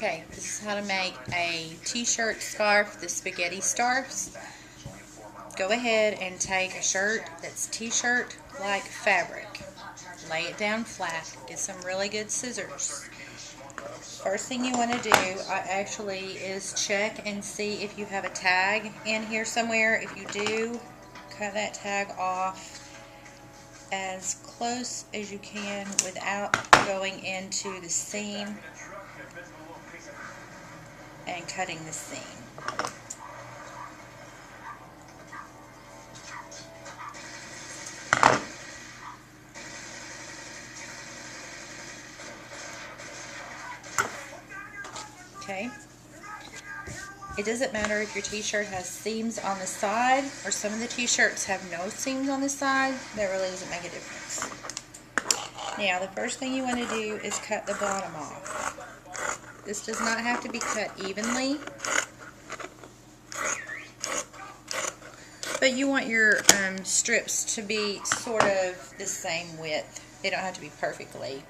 Okay, this is how to make a t-shirt scarf, the spaghetti scarves. Go ahead and take a shirt that's t-shirt like fabric. Lay it down flat. Get some really good scissors. First thing you want to do is check and see if you have a tag in here somewhere. If you do, cut that tag off as close as you can without going into the seam and cutting the seam. Okay. It doesn't matter if your t-shirt has seams on the side, or some of the t-shirts have no seams on the side. That really doesn't make a difference. Now, the first thing you want to do is cut the bottom off. This does not have to be cut evenly, but you want your strips to be sort of the same width. They don't have to be perfectly.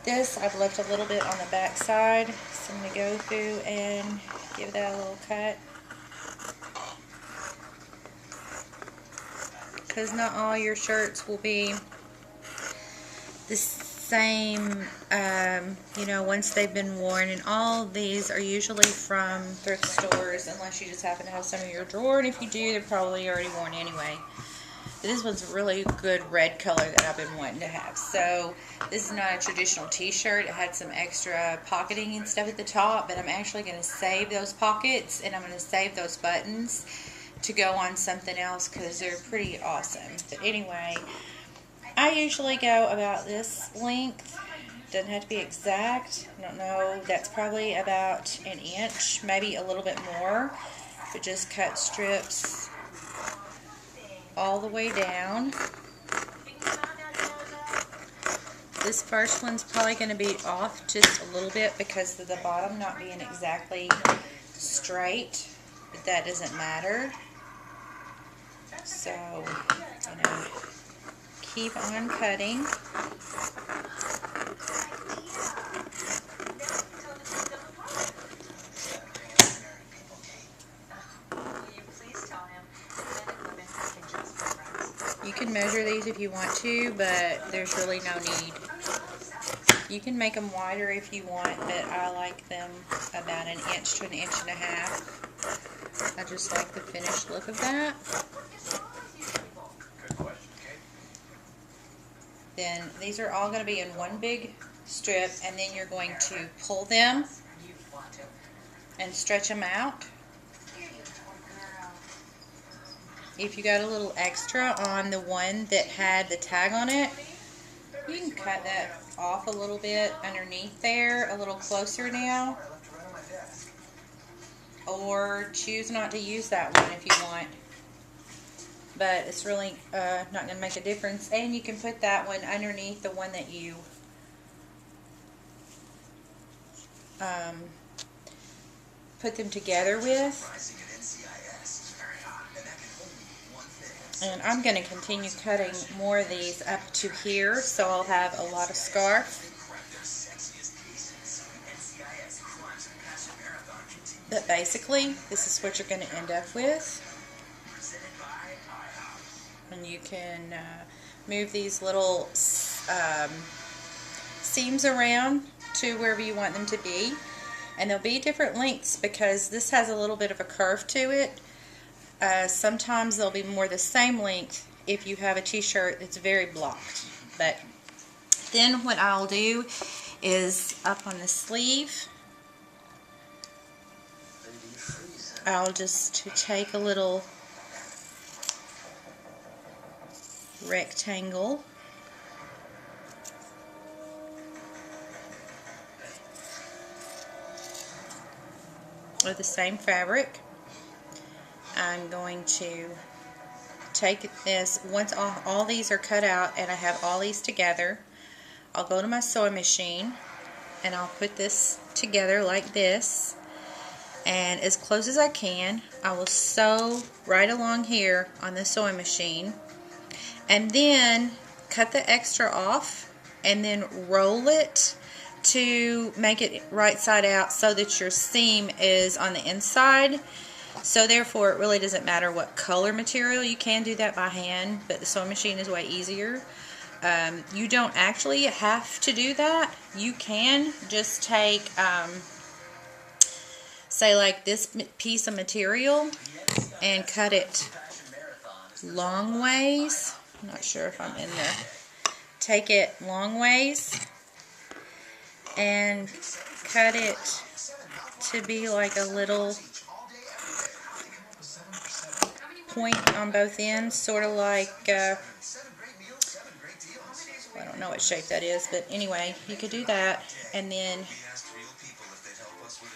This I've left a little bit on the back side, so I'm going to go through and give that a little cut. Because not all your shirts will be the same, once they've been worn. And all these are usually from thrift stores, unless you just happen to have some in your drawer. And if you do, they're probably already worn anyway. This one's a really good red color that I've been wanting to have. So this is not a traditional t-shirt. It had some extra pocketing and stuff at the top, but I'm actually going to save those pockets and I'm going to save those buttons to go on something else because they're pretty awesome. But anyway, I usually go about this length. Doesn't have to be exact. I don't know. That's probably about an inch, maybe a little bit more. But just cut strips all the way down. This first one's probably going to be off just a little bit because of the bottom not being exactly straight, but that doesn't matter. So, keep on cutting. You can measure these if you want to, but there's really no need. You can make them wider if you want, but I like them about an inch to an inch and a half. I just like the finished look of that. Then these are all going to be in one big strip, and then you're going to pull them and stretch them out. If you got a little extra on the one that had the tag on it, you can cut that off a little bit underneath there, a little closer now. Or choose not to use that one if you want. But it's really not going to make a difference. And you can put that one underneath the one that you put them together with. And I'm going to continue cutting more of these up to here, so I'll have a lot of scarf. But basically, this is what you're going to end up with. And you can move these little seams around to wherever you want them to be. And they'll be different lengths because this has a little bit of a curve to it. Sometimes they'll be more the same length if you have a t-shirt that's very blocked. But then what I'll do is up on the sleeve, I'll just take a little rectangle of the same fabric. I'm going to take this, once all these are cut out and I have all these together, I'll go to my sewing machine and I'll put this together like this, and as close as I can I will sew right along here on the sewing machine, and then cut the extra off and then roll it to make it right side out so that your seam is on the inside. So therefore it really doesn't matter what color material. You can do that by hand, but the sewing machine is way easier. You don't actually have to do that. You can just take say like this piece of material and cut it long ways. I'm not sure if I'm in there. Take it long ways and cut it to be like a little point on both ends, sort of like I don't know what shape that is, but anyway, you could do that. And then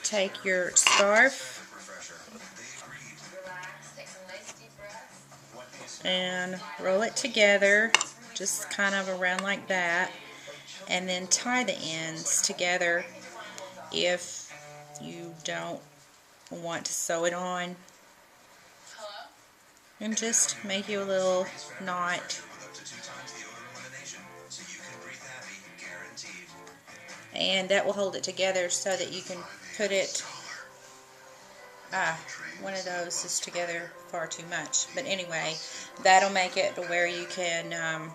take your scarf and roll it together, just kind of around like that, and then tie the ends together if you don't want to sew it on, and just make you a little knot. And that will hold it together so that you can put it, one of those is together far too much, but anyway, that'll make it to where you can